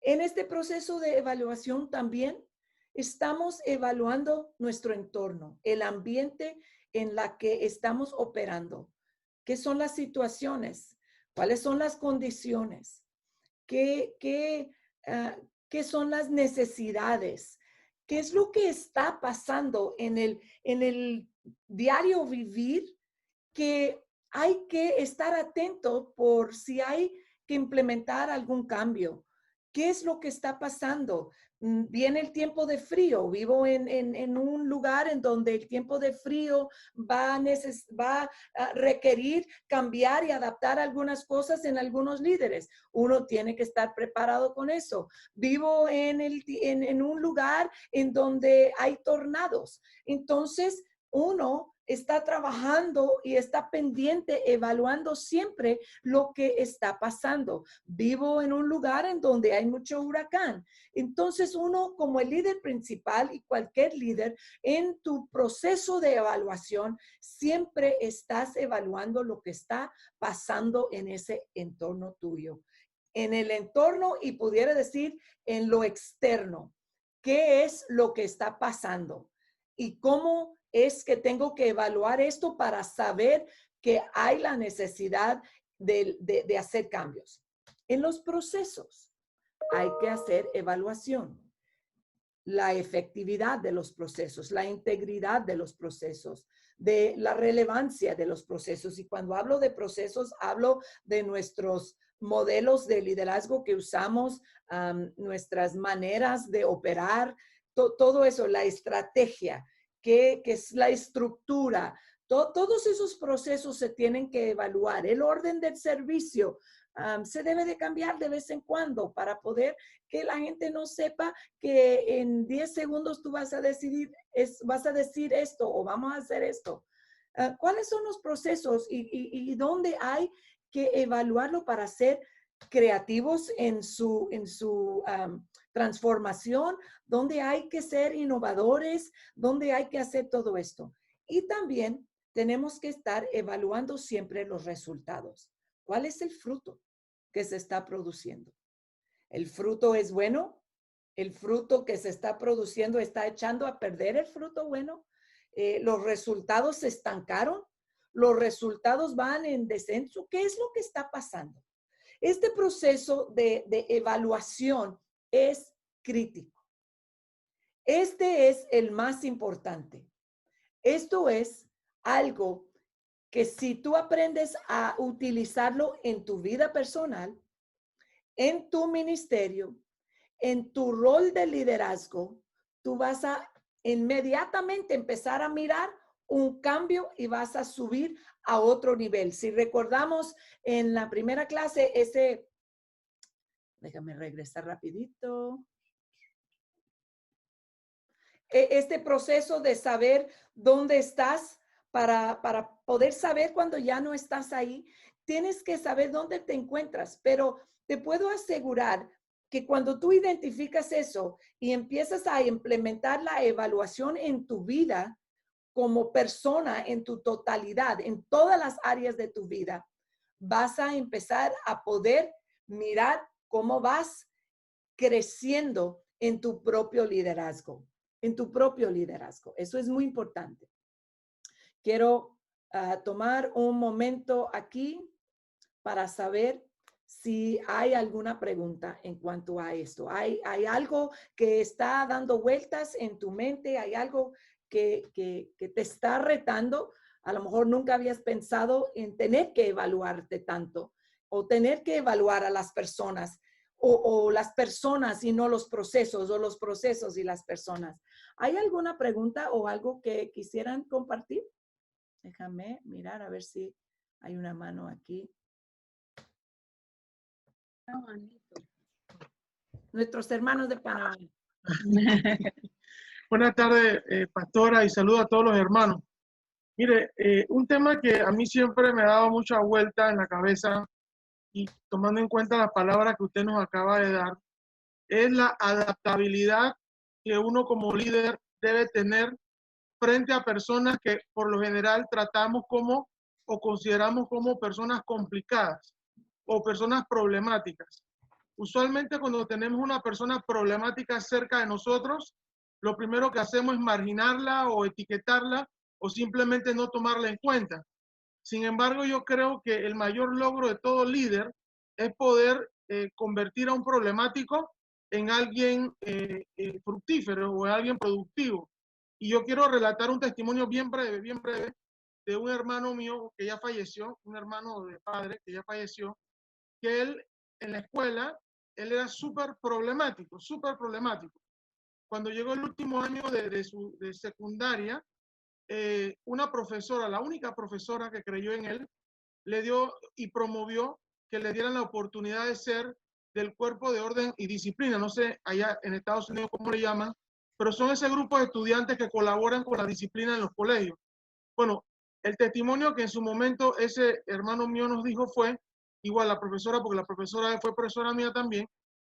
En este proceso de evaluación también estamos evaluando nuestro entorno, el ambiente en la que estamos operando. ¿Qué son las situaciones? ¿Cuáles son las condiciones? ¿Qué son las necesidades? ¿Qué es lo que está pasando en el diario vivir? Que hay que estar atento por si hay que implementar algún cambio. ¿Qué es lo que está pasando? Viene el tiempo de frío. Vivo en un lugar en donde el tiempo de frío va a requerir cambiar y adaptar algunas cosas en algunos líderes. Uno tiene que estar preparado con eso. Vivo en un lugar en donde hay tornados. Entonces, uno está trabajando y está pendiente, evaluando siempre lo que está pasando. Vivo en un lugar en donde hay mucho huracán. Entonces uno como el líder principal y cualquier líder en tu proceso de evaluación, siempre estás evaluando lo que está pasando en ese entorno tuyo. En el entorno y pudiera decir en lo externo. qué es lo que está pasando y cómo es que tengo que evaluar esto para saber que hay la necesidad de hacer cambios. En los procesos hay que hacer evaluación. La efectividad de los procesos, la integridad de los procesos, de la relevancia de los procesos. Y cuando hablo de procesos, hablo de nuestros modelos de liderazgo que usamos, nuestras maneras de operar, todo eso, la estrategia, que es la estructura. Todos esos procesos se tienen que evaluar. El orden del servicio se debe de cambiar de vez en cuando para poder que la gente no sepa que en 10 segundos tú vas a decir esto o vamos a hacer esto. ¿Cuáles son los procesos y dónde hay que evaluarlo para ser creativos en su transformación? ¿Dónde hay que ser innovadores? ¿Dónde hay que hacer todo esto? Y también tenemos que estar evaluando siempre los resultados. ¿Cuál es el fruto que se está produciendo? ¿El fruto es bueno? ¿El fruto que se está produciendo está echando a perder el fruto bueno? ¿Los resultados se estancaron? ¿Los resultados van en descenso? ¿Qué es lo que está pasando? Este proceso de evaluación es crítico. Este es el más importante. Esto es algo que si tú aprendes a utilizarlo en tu vida personal, en tu ministerio, en tu rol de liderazgo, tú vas a inmediatamente empezar a mirar un cambio y vas a subir a otro nivel. Si recordamos en la primera clase, déjame regresar rapidito. Este proceso de saber dónde estás para poder saber cuando ya no estás ahí, tienes que saber dónde te encuentras, pero te puedo asegurar que cuando tú identificas eso y empiezas a implementar la evaluación en tu vida como persona, en tu totalidad, en todas las áreas de tu vida, vas a empezar a poder mirar cómo vas creciendo en tu propio liderazgo. Eso es muy importante. Quiero tomar un momento aquí para saber si hay alguna pregunta en cuanto a esto. ¿Hay algo que está dando vueltas en tu mente? ¿Hay algo que te está retando? A lo mejor nunca habías pensado en tener que evaluarte tanto o tener que evaluar a las personas o las personas y no los procesos o los procesos y las personas. ¿Hay alguna pregunta o algo que quisieran compartir? Déjame mirar a ver si hay una mano aquí. Nuestros hermanos de Panamá. Buenas tardes, pastora, y saludo a todos los hermanos. Mire, un tema que a mí siempre me ha dado mucha vuelta en la cabeza, y tomando en cuenta las palabras que usted nos acaba de dar, es la adaptabilidad que uno como líder debe tener frente a personas que por lo general tratamos como o consideramos como personas complicadas o personas problemáticas. Usualmente cuando tenemos una persona problemática cerca de nosotros, lo primero que hacemos es marginarla o etiquetarla o simplemente no tomarla en cuenta. Sin embargo, yo creo que el mayor logro de todo líder es poder convertir a un problemático en alguien fructífero o en alguien productivo. Y yo quiero relatar un testimonio bien breve, de un hermano mío que ya falleció, un hermano de padre que ya falleció, que él en la escuela, él era súper problemático. Cuando llegó el último año de secundaria, una profesora, la única profesora que creyó en él, le dio y promovió que le dieran la oportunidad de ser del cuerpo de orden y disciplina. No sé allá en Estados Unidos cómo le llaman, pero son ese grupo de estudiantes que colaboran con la disciplina en los colegios. Bueno, el testimonio que en su momento ese hermano mío nos dijo fue, igual la profesora, porque la profesora fue profesora mía también,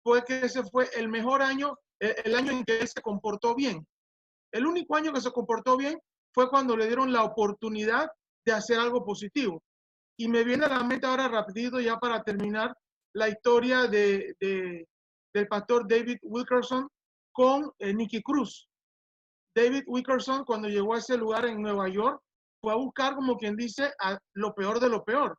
fue que ese fue el mejor año, el año en que él se comportó bien. El único año que se comportó bien fue cuando le dieron la oportunidad de hacer algo positivo. Y me viene a la mente ahora rapidito, ya para terminar, la historia del pastor David Wilkerson con Nicky Cruz. David Wilkerson, cuando llegó a ese lugar en Nueva York, fue a buscar, como quien dice, a lo peor de lo peor.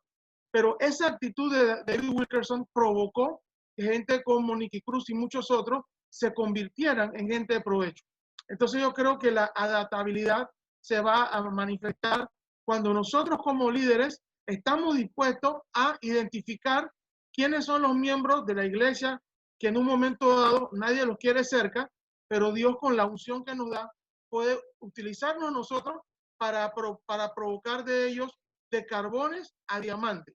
Pero esa actitud de David Wilkerson provocó que gente como Nicky Cruz y muchos otros se convirtieran en gente de provecho. Entonces yo creo que la adaptabilidad se va a manifestar cuando nosotros como líderes estamos dispuestos a identificar quiénes son los miembros de la iglesia que en un momento dado nadie los quiere cerca, pero Dios con la unción que nos da puede utilizarnos nosotros para provocar de ellos de carbones a diamantes.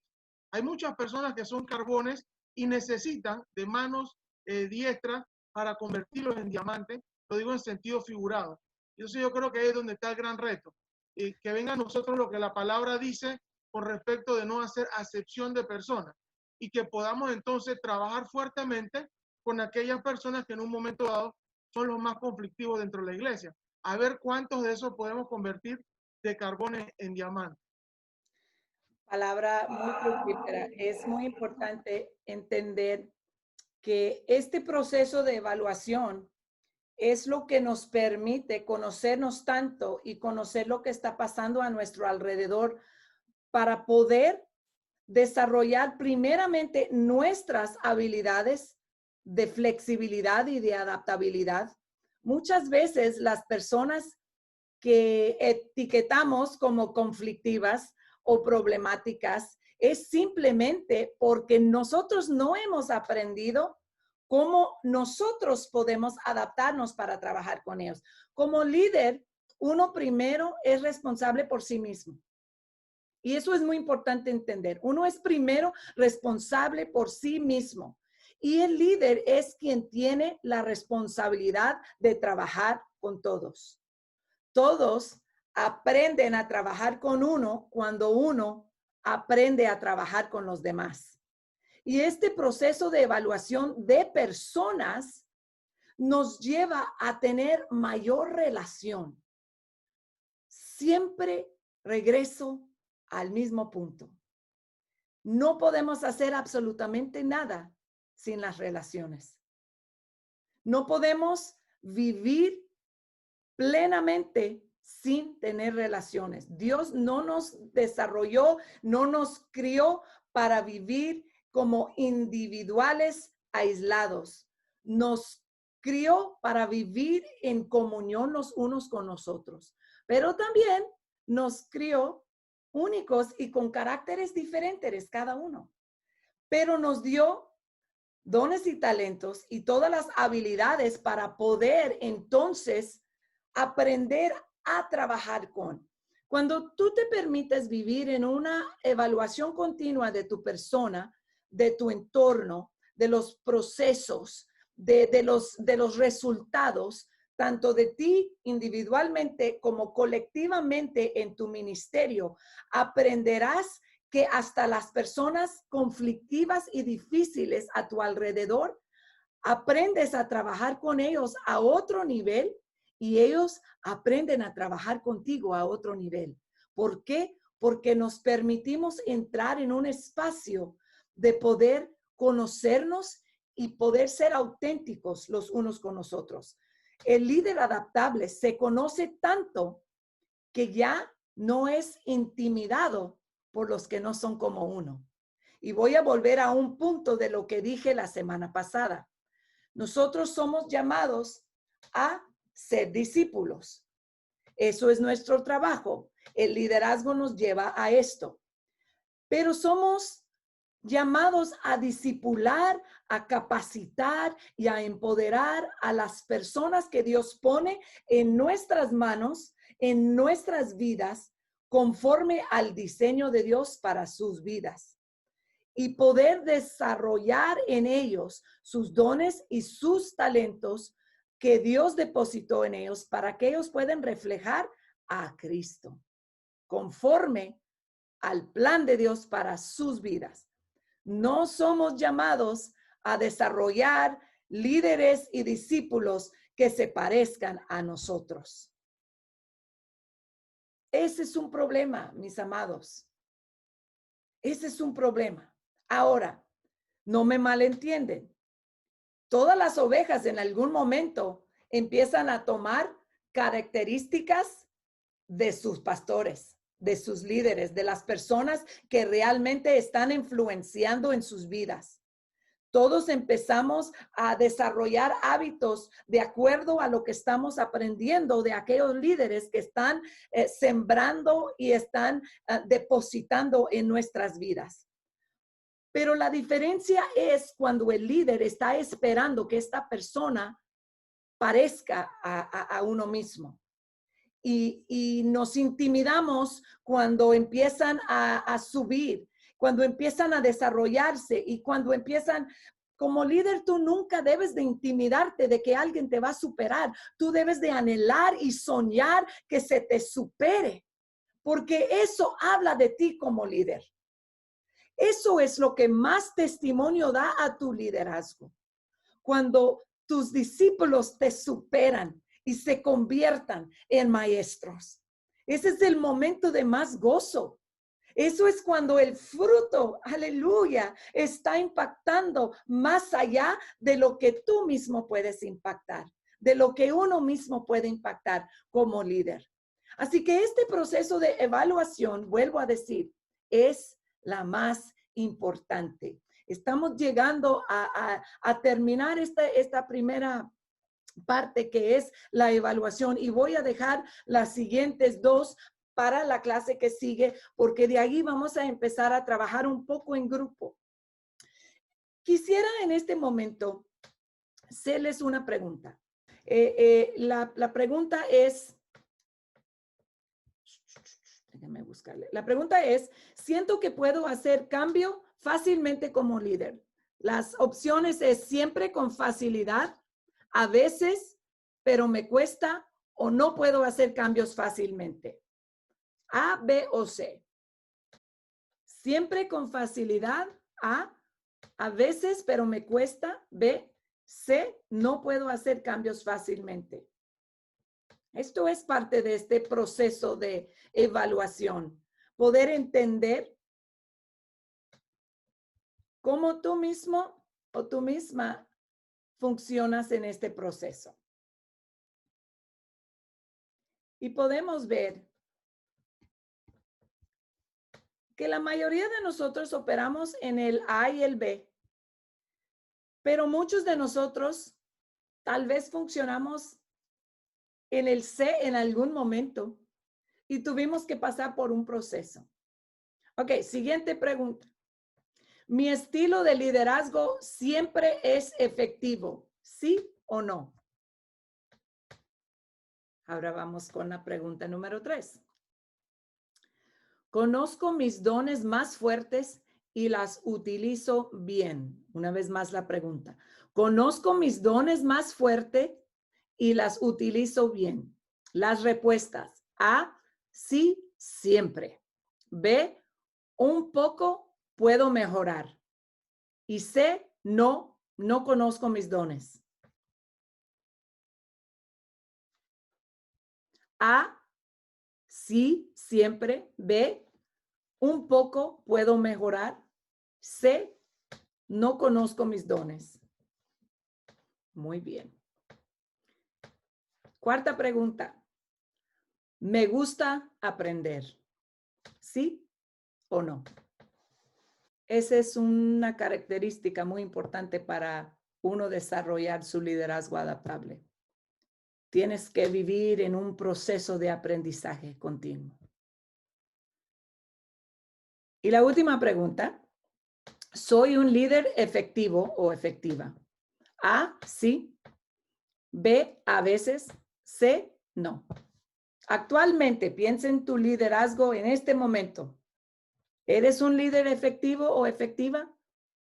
Hay muchas personas que son carbones y necesitan de manos diestras para convertirlos en diamantes, lo digo en sentido figurado. Entonces yo creo que ahí es donde está el gran reto, que venga a nosotros lo que la palabra dice con respecto de no hacer acepción de personas y que podamos entonces trabajar fuertemente con aquellas personas que en un momento dado son los más conflictivos dentro de la iglesia. A ver cuántos de esos podemos convertir de carbones en diamantes. Palabra muy fructífera. Es muy importante entender que este proceso de evaluación es lo que nos permite conocernos tanto y conocer lo que está pasando a nuestro alrededor para poder desarrollar primeramente nuestras habilidades de flexibilidad y de adaptabilidad. Muchas veces las personas que etiquetamos como conflictivas o problemáticas es simplemente porque nosotros no hemos aprendido cómo nosotros podemos adaptarnos para trabajar con ellos. Como líder, uno primero es responsable por sí mismo. Y eso es muy importante entender. Uno es primero responsable por sí mismo. Y el líder es quien tiene la responsabilidad de trabajar con todos. Todos aprenden a trabajar con uno cuando uno aprende a trabajar con los demás. Y este proceso de evaluación de personas nos lleva a tener mayor relación. Siempre regreso al mismo punto. No podemos hacer absolutamente nada sin las relaciones. No podemos vivir plenamente sin tener relaciones. Dios no nos desarrolló, no nos crió para vivir como individuales aislados. Nos crió para vivir en comunión los unos con los otros, pero también nos crió únicos y con caracteres diferentes cada uno. Pero nos dio dones y talentos y todas las habilidades para poder entonces aprender a trabajar con. Cuando tú te permites vivir en una evaluación continua de tu persona, de tu entorno, de los procesos, de los resultados, tanto de ti individualmente como colectivamente en tu ministerio, aprenderás que hasta las personas conflictivas y difíciles a tu alrededor, aprendes a trabajar con ellos a otro nivel y ellos aprenden a trabajar contigo a otro nivel. ¿Por qué? Porque nos permitimos entrar en un espacio de poder conocernos y poder ser auténticos los unos con los otros. El líder adaptable se conoce tanto que ya no es intimidado por los que no son como uno. Y voy a volver a un punto de lo que dije la semana pasada. Nosotros somos llamados a ser discípulos. Eso es nuestro trabajo. El liderazgo nos lleva a esto. Pero somos llamados a discipular, a capacitar y a empoderar a las personas que Dios pone en nuestras manos, en nuestras vidas, conforme al diseño de Dios para sus vidas. Y poder desarrollar en ellos sus dones y sus talentos que Dios depositó en ellos para que ellos puedan reflejar a Cristo, conforme al plan de Dios para sus vidas. No somos llamados a desarrollar líderes y discípulos que se parezcan a nosotros. Ese es un problema, mis amados. Ese es un problema. Ahora, no me malentienden. Todas las ovejas en algún momento empiezan a tomar características de sus pastores, de sus líderes, de las personas que realmente están influenciando en sus vidas. Todos empezamos a desarrollar hábitos de acuerdo a lo que estamos aprendiendo de aquellos líderes que están sembrando y están depositando en nuestras vidas. Pero la diferencia es cuando el líder está esperando que esta persona parezca a uno mismo. Y nos intimidamos cuando empiezan a subir, cuando empiezan a desarrollarse y cuando empiezan, como líder, tú nunca debes de intimidarte de que alguien te va a superar. Tú debes de anhelar y soñar que se te supere, porque eso habla de ti como líder. Eso es lo que más testimonio da a tu liderazgo. Cuando tus discípulos te superan y se conviertan en maestros. Ese es el momento de más gozo. Eso es cuando el fruto, aleluya, está impactando más allá de lo que tú mismo puedes impactar, de lo que uno mismo puede impactar como líder. Así que este proceso de evaluación, vuelvo a decir, es la más importante. Estamos llegando a terminar esta primera parte que es la evaluación y voy a dejar las siguientes dos para la clase que sigue, porque de ahí vamos a empezar a trabajar un poco en grupo. Quisiera en este momento hacerles una pregunta. La pregunta es, déjenme buscarle. La pregunta es, siento que puedo hacer cambio fácilmente como líder. Las opciones es siempre con facilidad, a veces, pero me cuesta o no puedo hacer cambios fácilmente. A, B o C. Siempre con facilidad, a veces, pero me cuesta, B, C, no puedo hacer cambios fácilmente. Esto es parte de este proceso de evaluación. Poder entender cómo tú mismo o tú misma funcionas en este proceso. Y podemos ver que la mayoría de nosotros operamos en el A y el B, pero muchos de nosotros tal vez funcionamos en el C en algún momento y tuvimos que pasar por un proceso. Ok, siguiente pregunta. ¿Mi estilo de liderazgo siempre es efectivo? ¿Sí o no? Ahora vamos con la pregunta número 3. Conozco mis dones más fuertes y las utilizo bien. Una vez más la pregunta. Conozco mis dones más fuertes y las utilizo bien. Las respuestas. A, sí, siempre. B, un poco puedo mejorar. Y C, no conozco mis dones. A, sí, siempre. B, un poco puedo mejorar. C, no conozco mis dones. Muy bien. Cuarta pregunta. ¿Me gusta aprender? ¿Sí o no? Esa es una característica muy importante para uno desarrollar su liderazgo adaptable. Tienes que vivir en un proceso de aprendizaje continuo. Y la última pregunta. ¿Soy un líder efectivo o efectiva? A, sí. B, a veces. C, no. Actualmente, piensa en tu liderazgo en este momento. ¿Eres un líder efectivo o efectiva?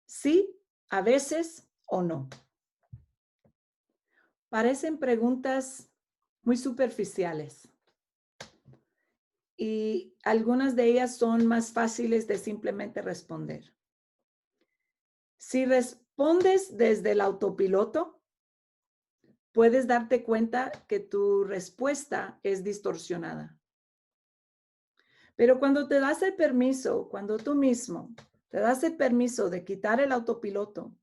Sí, a veces o no. Parecen preguntas muy superficiales y algunas de ellas son más fáciles de simplemente responder. Si respondes desde el autopiloto, puedes darte cuenta que tu respuesta es distorsionada. Pero cuando te das el permiso, cuando tú mismo te das el permiso de quitar el autopiloto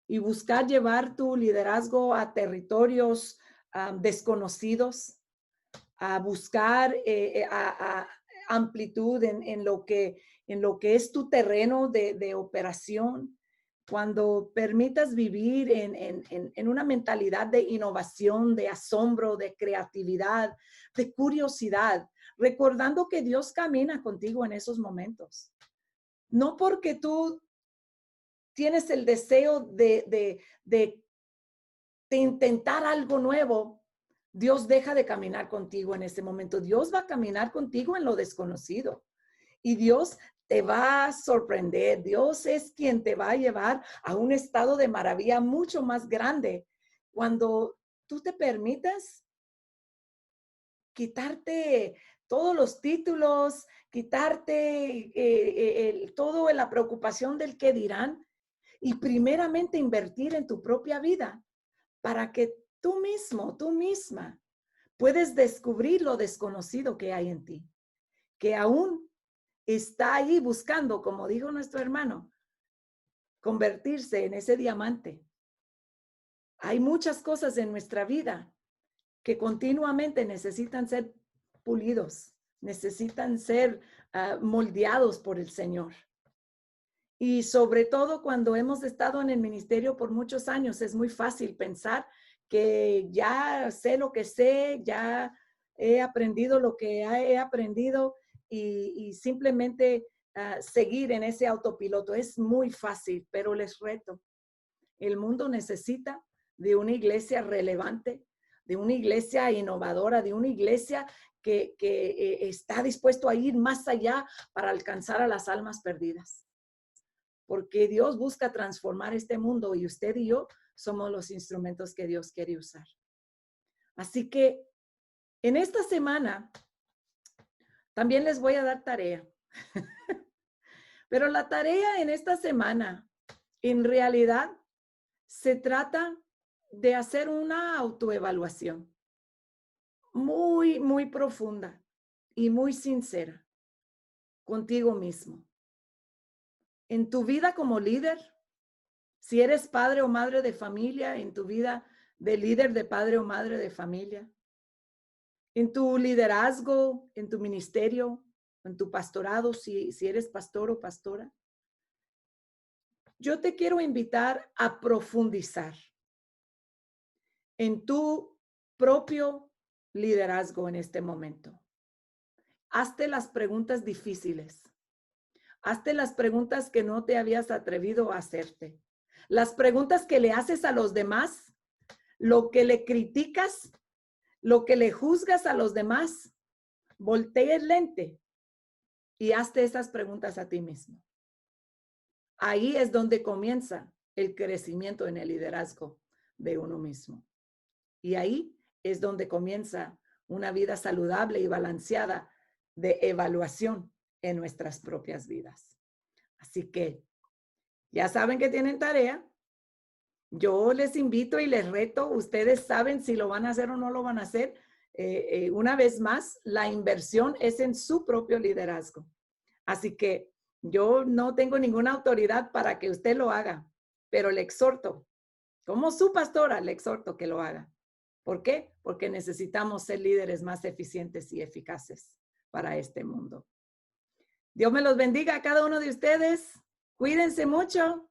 y buscar llevar tu liderazgo a territorios desconocidos, a buscar amplitud en lo que es tu terreno de operación. Cuando permitas vivir en una mentalidad de innovación, de asombro, de creatividad, de curiosidad, recordando que Dios camina contigo en esos momentos. No porque tú tienes el deseo de intentar algo nuevo, Dios deja de caminar contigo en ese momento. Dios va a caminar contigo en lo desconocido. Y Dios te va a sorprender. Dios es quien te va a llevar a un estado de maravilla mucho más grande cuando tú te permitas quitarte todos los títulos, quitarte toda la preocupación del qué dirán y primeramente invertir en tu propia vida para que tú mismo, tú misma, puedes descubrir lo desconocido que hay en ti, que aún está ahí buscando, como dijo nuestro hermano, convertirse en ese diamante. Hay muchas cosas en nuestra vida que continuamente necesitan ser pulidos, necesitan ser moldeados por el Señor. Y sobre todo cuando hemos estado en el ministerio por muchos años, es muy fácil pensar que ya sé lo que sé, ya he aprendido lo que he aprendido y simplemente seguir en ese autopiloto. Es muy fácil, pero les reto. El mundo necesita de una iglesia relevante, de una iglesia innovadora, de una iglesia que está dispuesto a ir más allá para alcanzar a las almas perdidas. Porque Dios busca transformar este mundo y usted y yo somos los instrumentos que Dios quiere usar. Así que en esta semana también les voy a dar tarea. Pero la tarea en esta semana, en realidad, se trata de hacer una autoevaluación muy, muy profunda y muy sincera contigo mismo. En tu vida como líder, si eres padre o madre de familia, en tu vida de líder de padre o madre de familia, en tu liderazgo, en tu ministerio, en tu pastorado, si eres pastor o pastora, yo te quiero invitar a profundizar en tu propio liderazgo en este momento. Hazte las preguntas difíciles. Hazte las preguntas que no te habías atrevido a hacerte. Las preguntas que le haces a los demás, lo que le criticas, lo que le juzgas a los demás. Voltea el lente y hazte esas preguntas a ti mismo. Ahí es donde comienza el crecimiento en el liderazgo de uno mismo. Y ahí es donde comienza una vida saludable y balanceada de evaluación en nuestras propias vidas. Así que ya saben que tienen tarea. Yo les invito y les reto. Ustedes saben si lo van a hacer o no lo van a hacer. Una vez más, la inversión es en su propio liderazgo. Así que yo no tengo ninguna autoridad para que usted lo haga, pero le exhorto, como su pastora, le exhorto que lo haga. ¿Por qué? Porque necesitamos ser líderes más eficientes y eficaces para este mundo. Dios me los bendiga a cada uno de ustedes. Cuídense mucho.